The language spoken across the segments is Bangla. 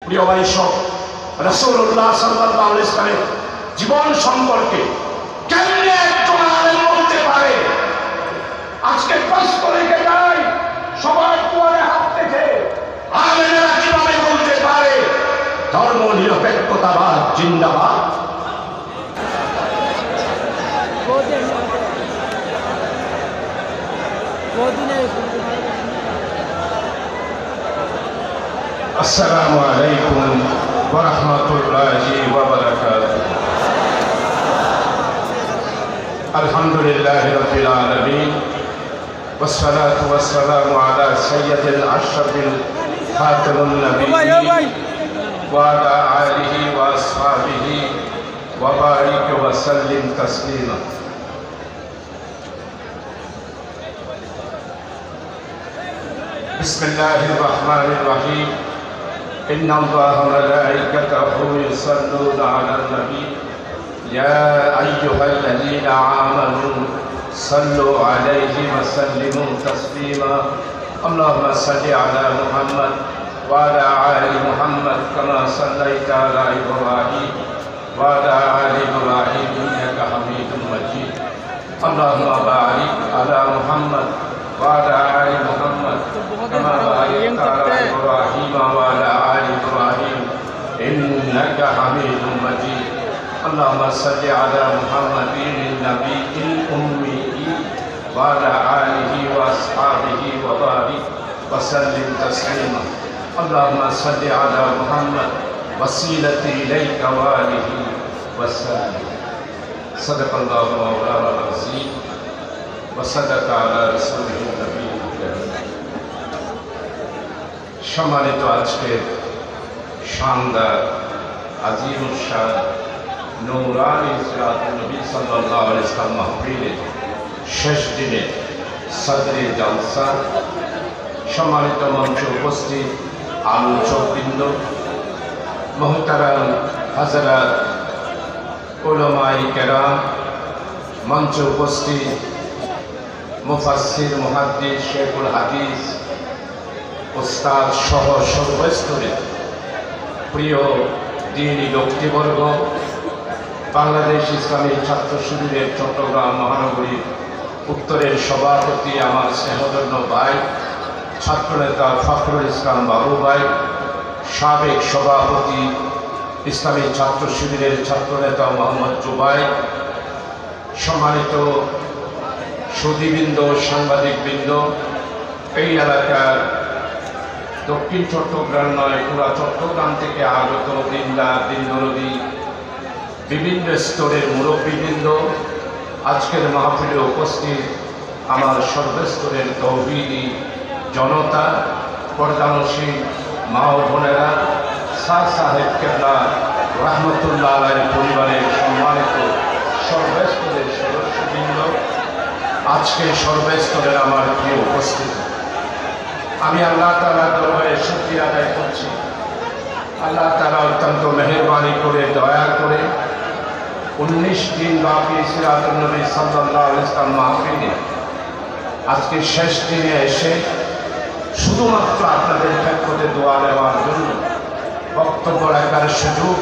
প্রিয় ভাই সব রাসূলুল্লাহ সাল্লাল্লাহু আলাইহি ওয়াসাল্লামের জীবন সম্পর্কে কেমনে একজন আলেম বলতে পারে? আজকে প্রশ্ন রেখে যায় সবার দুয়ারে হাত রেখে আলেমেরা কিভাবে বলতে পারে ধর্ম নিরপেক্ষতাবাদ জিন্দাবাদ? আসসালামু আলাইকুম ওয়া রাহমাতুল্লাহি ওয়া বারাকাতুহু। আলহামদুলিল্লাহি রাব্বিল আলামিন ওয়াস সালাতু ওয়াস সালামু আলা সাইয়্যিদিল আশরাফিল খাতামুন নাবিয়্যিন ওয়া আলা আলিহি ওয়া আসহাবিহি ওয়া বারিক ওয়া সাল্লিম তাসলিমা। বিসমিল্লাহির রহমানির রহিম। إن الله وملائكته يصلون على النبي يا أيها الذين آمنوا صلوا عليه وسلموا تسليما اللهم صل على محمد وعلى آل محمد كما صليت على إبراهيم وعلى آل إبراهيم إنك حميد مجيد اللهم بارك على محمد وعلى آل محمد كما باركت على إبراهيم وعلى آل إبراهيم إنك حميد مجيد اللهم صل على محمد النبي الأمي وعلى آله وأصحابه وبارك وسلم تسليما اللهم صل على محمد وسيلتي إليك وآله وسلم صدق الله مولانا العظيم وصدق على رسوله النبي الكريم। সম্মানিত আজকের শানদার আজিমুল শান নূরানী সিরাতুন নবী সাল্লাল্লাহু আলাইহি ওয়াসাল্লাম মাহফিলের শেষ দিনে সদরে জলসা, সম্মানিত মঞ্চে উপস্থিত আলোচকবৃন্দ, মুহতারাম হযরত উলামায়ে কেরাম, মঞ্চে উপস্থিত মুফাসসির মুহাদ্দিস শেখুল হাদিস উস্তাদ সহ সর্বস্তরের প্রিয় দ্বীনী ব্যক্তিবর্গ, বাংলাদেশ ইসলামী ছাত্র শিবিরের চট্টগ্রাম মহানগরীর উত্তরের সভাপতি আমার স্নেহধন্য ভাই ছাত্রনেতা ফখরুল ইসলাম বাবু ভাই, সাবেক সভাপতি ইসলামী ছাত্র শিবিরের ছাত্রনেতা মোহাম্মদ জুবাই, সম্মানিত সুধীবৃন্দ, সাংবাদিকবৃন্দ, এই এলাকার দক্ষিণ চট্টগ্রাম নয় পুরা চট্টগ্রাম থেকে আগত দিনদার দিনদরদী বিভিন্ন স্তরের মুরব্বীবৃন্দ, আজকের মাহফিলে উপস্থিত আমার সর্বস্তরের তৌহিদি জনতা, পর্দানসীন মা ও বোনেরা, শাহ সাহেব কেবলা রহমতুল্লাহ আলাইহির পরিবারের সম্মানিত সর্বস্তরের সদস্যবৃন্দ, আজকে সর্বস্তরের আমার প্রিয় উপস্থিতি, আমি আল্লাহ তাআলার দরবারে শুকরিয়া আদায় করছি। আল্লাহ তাআলা অত্যন্ত মেহেরবানি করে দয়া করে 19 দিন ব্যাপী সিরাতুন নবী সাল্লাল্লাহু আলাইহি ওয়াসাল্লাম মাহফিলে আজকে শেষ দিনে এসে শুধুমাত্র আপনাদের খেদমতে দোয়া নেওয়ার জন্য বক্তব্য রাখার সুযোগ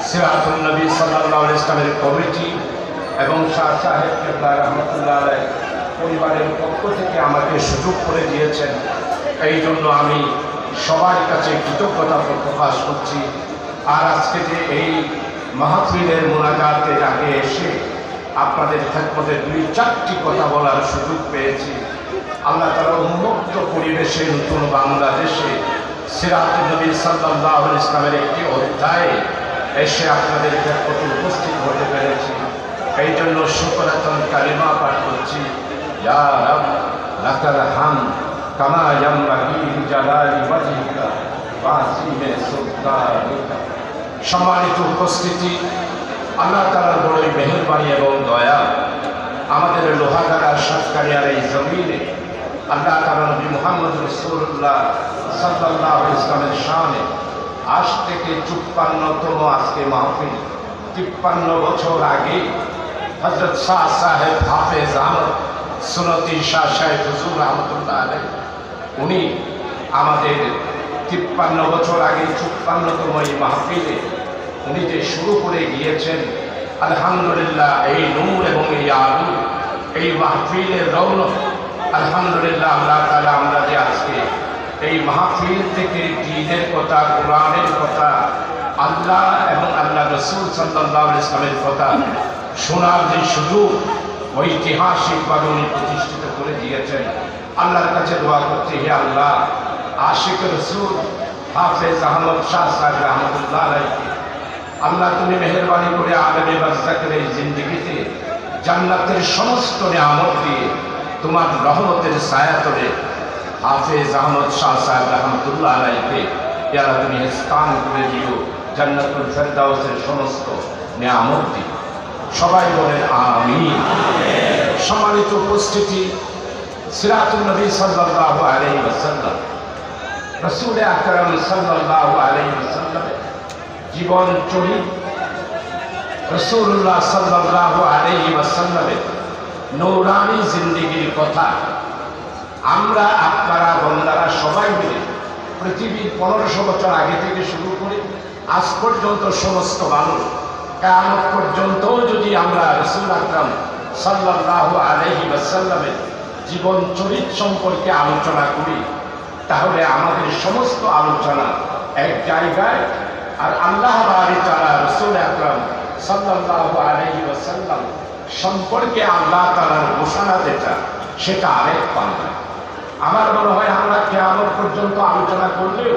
সিরাতুন নবী সাল্লাল্লাহু আলাইহি ওয়াসাল্লামের কমিটি এবং শাহ সাহেব কেবলা রহমতুল্লাহ আলাইহি পরিবারের পক্ষ থেকে আমাকে সুযোগ করে দিয়েছেন। এই জন্য আমি সবার কাছে কৃতজ্ঞতা প্রকাশ করছি। আর আজকে যে এই মাহফিলের মোনাজাতের আগে এসে আপনাদের খেদমতে 2-4টি কথা বলার সুযোগ পেয়েছি। আল্লাহ তাআলা উন্মুক্ত পরিবেশে নতুন বাংলাদেশে সিরাতুন নবী সাল্লাল্লাহু আলাইহি ওয়াসাল্লামের একটি অধ্যায়ে এসে আপনাদের খেদমতে উপস্থিত হতে পেরেছি। এই জন্য শুকরাতুল কালিমা পাঠ করছি। ইয়া রাব লাকাল হামদ কামা ইয়ামবাগি লিজালালি ওয়াজহিকা ওয়া আসিমে সুলতানিকা। সম্মানিত উপস্থিতি, আল্লাহ তাআলার বড়ই মেহেরবানি এবং দয়া, আমাদের লোহাগাড়া সাতকানিয়ার এই জমিনে আল্লাহ তাআলা নবী মুহাম্মদ রাসূলুল্লাহ সাল্লাল্লাহু আলাইহি ওয়াসাল্লামের শানে আজ থেকে ৫৪তম আজকে মাহফিল। ৫৩ বছর আগে হযরত শাহ সাহেব হাফেজ আহমদ সুন্নতি শাহ সাহেব হুজুর রহমতুল্লাহ আলাইহি উনি আমাদের 53 বছর আগে 56তম এই মাহফিলে উনি যে শুরু করে গিয়েছেন, আলহামদুলিল্লাহ এই নূর এবং এই আলো, এই মাহফিলের রৌনক, আলহামদুলিল্লাহ আল্লাহ তাআলা আমরা যে আজকে এই মাহফিল থেকে দ্বীনের কথা, কোরআনের কথা, আল্লাহ এবং আল্লাহ রাসূল সাল্লাল্লাহু আলাইহি ওয়াসাল্লামের কথা শোনার যে সুযোগ ঐতিহাসিকভাবে উনি প্রতিষ্ঠিত করে দিয়েছেন, আল্লাহর কাছে দোয়া করছি, হে আল্লাহ আশিক রাসূল হাফেজ আহমদ শাহ সাহেব রহমতুল্লাহ আলাইহি, আল্লাহ তুমি মেহেরবানি করে আলেমে বারযাখের এই জিন্দেগিতে জান্নাতের সমস্ত নিয়ামত দিয়ে তোমার রহমতের ছায়াতলে হাফেজ আহমদ শাহ সাহেব রহমতুল্লাহ আলাইহিকে ইয়া আল্লাহ তুমি স্থান করে দিও জান্নাতুল ফেরদাউসের সমস্ত নিয়ামত দিয়ে। সবাই বলেন আমিন। সম্মানিত উপস্থিতি, সিরাতুন নবী সাল্লাল্লাহু আলাইহি ওয়াসাল্লাম, রাসূল আকরাম সাল্লাল্লাহু আলাইহি ওয়াসাল্লামের জীবন চরিত, রাসূলুল্লাহ সাল্লাল্লাহু আলাইহি ওয়াসাল্লামের নূরানি জিন্দেগির কথা আমরা আপনারা বন্দারা সবাই মিলে পৃথিবীর 1500 বছর আগে থেকে শুরু করে আজ পর্যন্ত সমস্ত মানুষ কিয়ামত পর্যন্ত যদি আমরা রাসূল আকরাম সাল্লাল্লাহু আলাইহি ওয়াসাল্লামের জীবন চরিত সম্পর্কে আলোচনা করি, তাহলে আমাদের সমস্ত আলোচনা এক জায়গায়, আর আল্লাহ বারি তাআলা রাসূল আকরাম সাল্লাল্লাহু আলাইহি ওয়াসাল্লাম সম্পর্কে আল্লাহ তাআলার ঘোষণা যেটা, সেটা আরেক পাল্লা। আমার মনে হয় আমরা কিয়ামত পর্যন্ত আলোচনা করলেও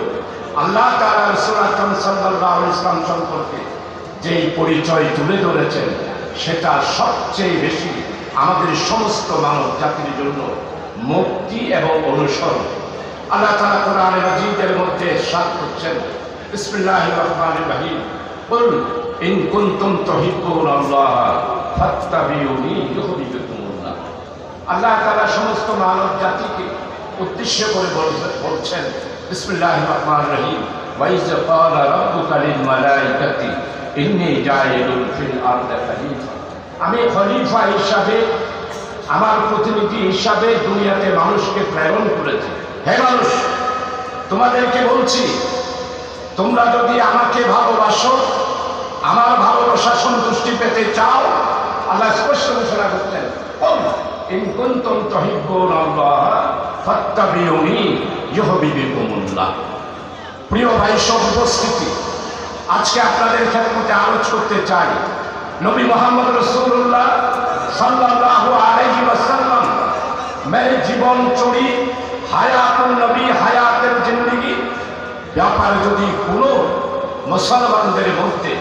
আল্লাহ তাআলা রাসূল আকরাম সাল্লাল্লাহু আলাইহি ওয়াসাল্লাম সম্পর্কে যেই পরিচয় তুলে ধরেছেন, সেটা সবচেয়ে বেশি আমাদের সমস্ত মানব জাতির জন্য মুক্তি এবং অনুসরণ। আল্লাহ তাআলা কোরআনে মাজিদের মধ্যে ইরশাদ করছেন, বিসমিল্লাহির রহমানির রহিম, কুল ইন কুনতুম তুহিব্বুনাল্লাহ ফাত্তাবিউনি ইউহিব্বুকুমুল্লাহ। আল্লাহ তাআলা সমস্ত মানব জাতিকে উদ্দেশ্য করে বলছেন, বিসমিল্লাহির রহমানির রহিম, ওয়া ইয ক্বালা রাব্বুকা লিল মালাইকাতি ইন্নী জাইলুন ফিল আরদি খলিফা। আমি খলিফা হিসাবে, আমার প্রতিনিধি হিসাবে দুনিয়াতে মানুষকে প্রেরণ করেছি। হে মানুষ, তোমাদেরকে বলছি, তোমরা যদি আমাকে ভালোবাসো, আমার ভালোবাসা সন্তুষ্টি পেতে চাও, আল্লাহ স্পষ্ট ঘোষণা করছেন, ইন কুনতুম তুহিব্বুনাল্লাহ ফাত্তাবিউনি ইউহিব্বুকুমুল্লাহ। প্রিয় ভাই সব উপস্থিতি, আজকে আপনাদের খেদমতে আলোচনা করতে চাই নবী মুহাম্মদ রাসূলুল্লাহ সাল্লাল্লাহু আলাইহি ওয়াসাল্লাম মেরে জীবন চরিত, হায়াতুন নবী, হায়াতের জিন্দেগি ব্যাপারে যদি কোনো মুসলমানদের মধ্যে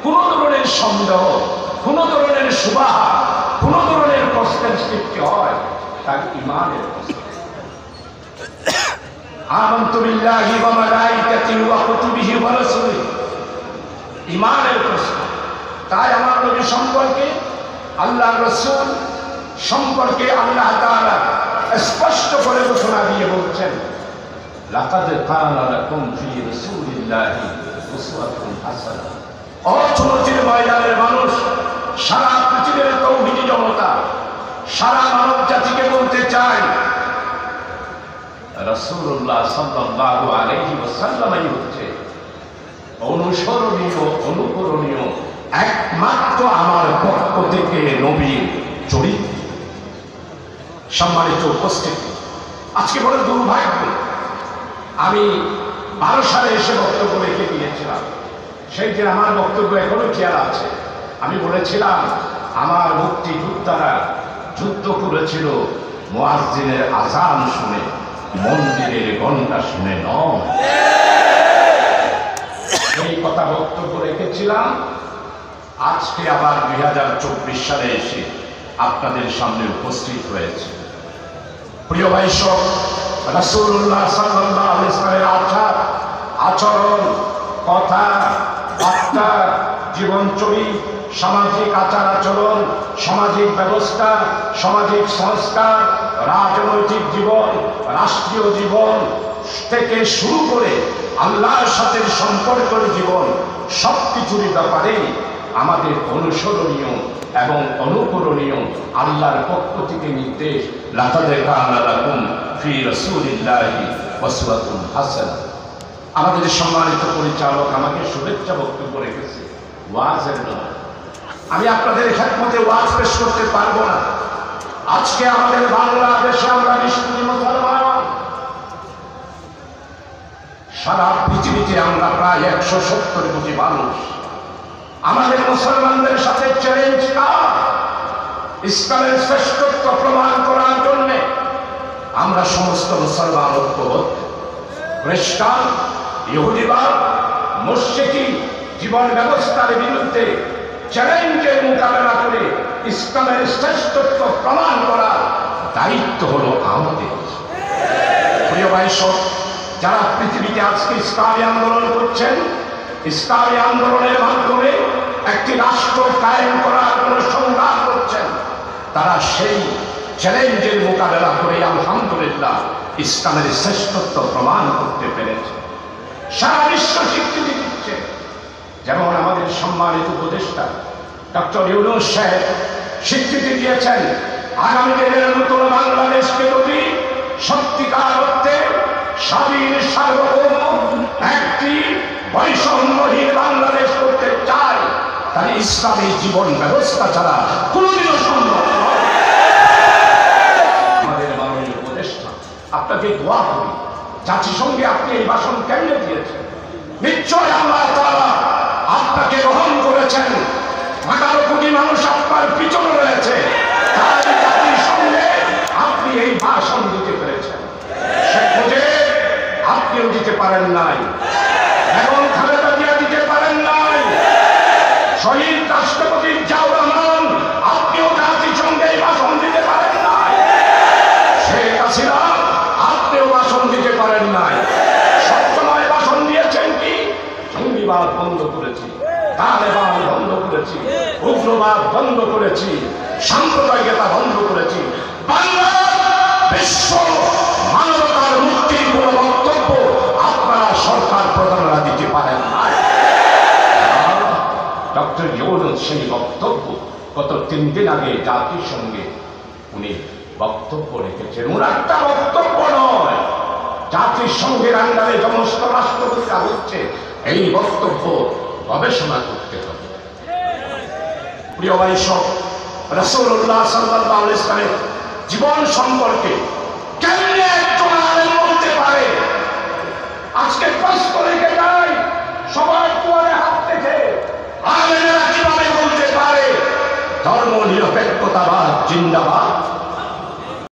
কোনো ধরনের সন্দেহ, কোনো ধরনের সুবাহা, কোনো ধরনের প্রশ্নের সৃষ্টি হয়, তার ঈমানের প্রশ্ন। আমানতু বিল্লাহি ওয়া মালাইকাতিহি ওয়া কুতুবিহি ওয়া রাসূলিহি, ঈমানের প্রশ্ন। তাই আমার নবী সম্পর্কে, আল্লাহর রাসূল সম্পর্কে আল্লাহ তাআলা স্পষ্ট করে ঘোষণা দিয়ে বলছেন, লাকাদ কানা লাকুম ফি রাসূলিল্লাহি উসওয়াতুন হাসানাহ। অর্থনীতির ময়দানের মানুষ, সারা পৃথিবীর তৌহিদি জনতা, সারা মানব জাতিকে বলতে চায়, রাসূলুল্লাহ সাল্লাল্লাহু আলাইহি ওয়াসাল্লামই হচ্ছে অনুসরণীয়, অনুকরণীয় একমাত্র আমার পক্ষ থেকে নবীর চরিত্র। সম্মানিত উপস্থিতি, আজকে বড় দুর্ভাগ্য, আমি 12 সালে এসে বক্তব্য রেখে দিয়েছিলাম। সেই দিন আমার বক্তব্য এখনো খেয়াল আছে। আমি বলেছিলাম, আমার মুক্তিযোদ্ধারা যুদ্ধ করেছিল মুয়াজ্জিনের আযান শুনে, মন্দিরের ঘণ্টা শুনে নয়। এই কথা বক্তব্য রেখেছিলাম। আজকে আবার 2024 সালে এসে আপনাদের সামনে উপস্থিত হয়েছে। প্রিয় ভাই সব, রাসূলুল্লাহ সাল্লাল্লাহু আলাইহি ওয়াসাল্লামের আচরণ, কথা, বার্তা, জীবনচরিত, সামাজিক আচার আচরণ, সামাজিক ব্যবস্থা, সামাজিক সংস্কার, রাজনৈতিক জীবন, রাষ্ট্রীয় জীবন থেকে শুরু করে আল্লাহর সাথে সম্পর্কের জীবন, সবকিছুরই ব্যাপারে আমাদের অনুসরণীয় এবং অনুকরণীয় আল্লাহর পক্ষ থেকে নির্দেশ, লাকাদ কানা লাকুম ফি রাসূলিল্লাহি উসওয়াতুন হাসানাহ। আমাদের সম্মানিত পরিচালক আমাকে শুভেচ্ছা বক্তব্য রেখেছে, ওয়াজের নয়। আমি আপনাদের খেদমতে ওয়াজ পেশ করতে পারবো না। আজকে আমাদের বাংলাদেশে আমরা 20 কোটি মুসলমান, সারা পৃথিবীতে আমরা প্রায় 170 কোটি মানুষ। আমাদের মুসলমানদের সাথে চ্যালেঞ্জ ইসলামের শ্রেষ্ঠত্ব প্রমাণ করার জন্য আমরা সমস্ত মুসলমান ঐক্যবদ্ধ। খ্রিস্টান, ইহুদিবাদ, মুশরিকি জীবন ব্যবস্থার বিরুদ্ধে চ্যালেঞ্জের মোকাবেলা করে ইসলামের শ্রেষ্ঠত্ব প্রমাণ করার দায়িত্ব হলো আমাদের। প্রিয় ভাই সব, যারা পৃথিবীতে আজকে ইসলামী আন্দোলন করছেন, ইসলামী আন্দোলনের মাধ্যমে একটি রাষ্ট্র কায়েম করার জন্য সংগ্রাম করছেন, তারা সেই চ্যালেঞ্জের মোকাবেলা করে আলহামদুলিল্লাহ ইসলামের শ্রেষ্ঠত্ব প্রমাণ করতে পেরেছে। সারা বিশ্ব স্বীকৃতি দিচ্ছে। যেমন আমাদের সম্মানিত উপদেষ্টা ডক্টর ইউনূস সাহেব স্বীকৃতি দিয়েছেন, আগামী দিনের নতুন বাংলাদেশকে যদি সত্যিকার অর্থে স্বাধীন, সার্বভৌম একটি বৈষম্যহীন বাংলাদেশ করতে চায়, তাহলে ইসলামী জীবন ব্যবস্থা ছাড়া কোনোদিনও সম্ভব নয়। আমাদের মাননীয় উপদেষ্টা, আপনাকে দোয়া করি, জাতিসংঘে আপনি এই ভাষণ কেমনে দিয়েছেন? নিশ্চয় আল্লাহ তাআলা আপনাকে গ্রহণ করেছেন। 18 কোটি মানুষ আপনার পিছনে রয়েছে, তাই জাতিসংঘে আপনি এই ভাষণ দিতে পেরেছেন। শেখ মুজিব আপনিও দিতে পারেন নাই, এখন খালেদা জিয়া দিতে পারেন নাই, শহীদ রাষ্ট্রপতি জিয়াউর রহমান আপনিও জাতিসংঘে এই ভাষণ দিতে পারেন নাই, শেখ হাসিনা আপনিও ভাষণ দিতে পারেন নাই। সবসময় ভাষণ দিয়েছেন কি? জঙ্গিবাদ বন্ধ করেছি, তালেবান বন্ধ করেছি, উগ্রবাদ বন্ধ করেছি, সাম্প্রদায়িকতা বন্ধ করেছি। বাংলা বিশ্ব মানবতার মুক্তির কোন বক্তব্য আপনারা সরকার প্রধানরা দিতে পারেন না। ডক্টর ইউনূস সেই বক্তব্য গত 3 দিন আগে জাতিসংঘে উনি বক্তব্য রেখেছেন। ওনার একটা বক্তব্য নয়, জাতিসংঘের আন্ডারে সমস্ত রাষ্ট্রপতিরা হচ্ছে এই বক্তব্য গবেষণা করতে হবে। প্রিয় ভাই সব, রাসূলুল্লাহ সাল্লাল্লাহু আলাইহি ওয়াসাল্লামের জীবন সম্পর্কে কেমনে একজন আলেম বলতে পারে? আজকে প্রশ্ন রেখে যাই সবার দুয়ারে হাত থেকে, আলেমেরা কিভাবে বলতে পারে ধর্ম নিরপেক্ষতাবাদ জিন্দাবাদ?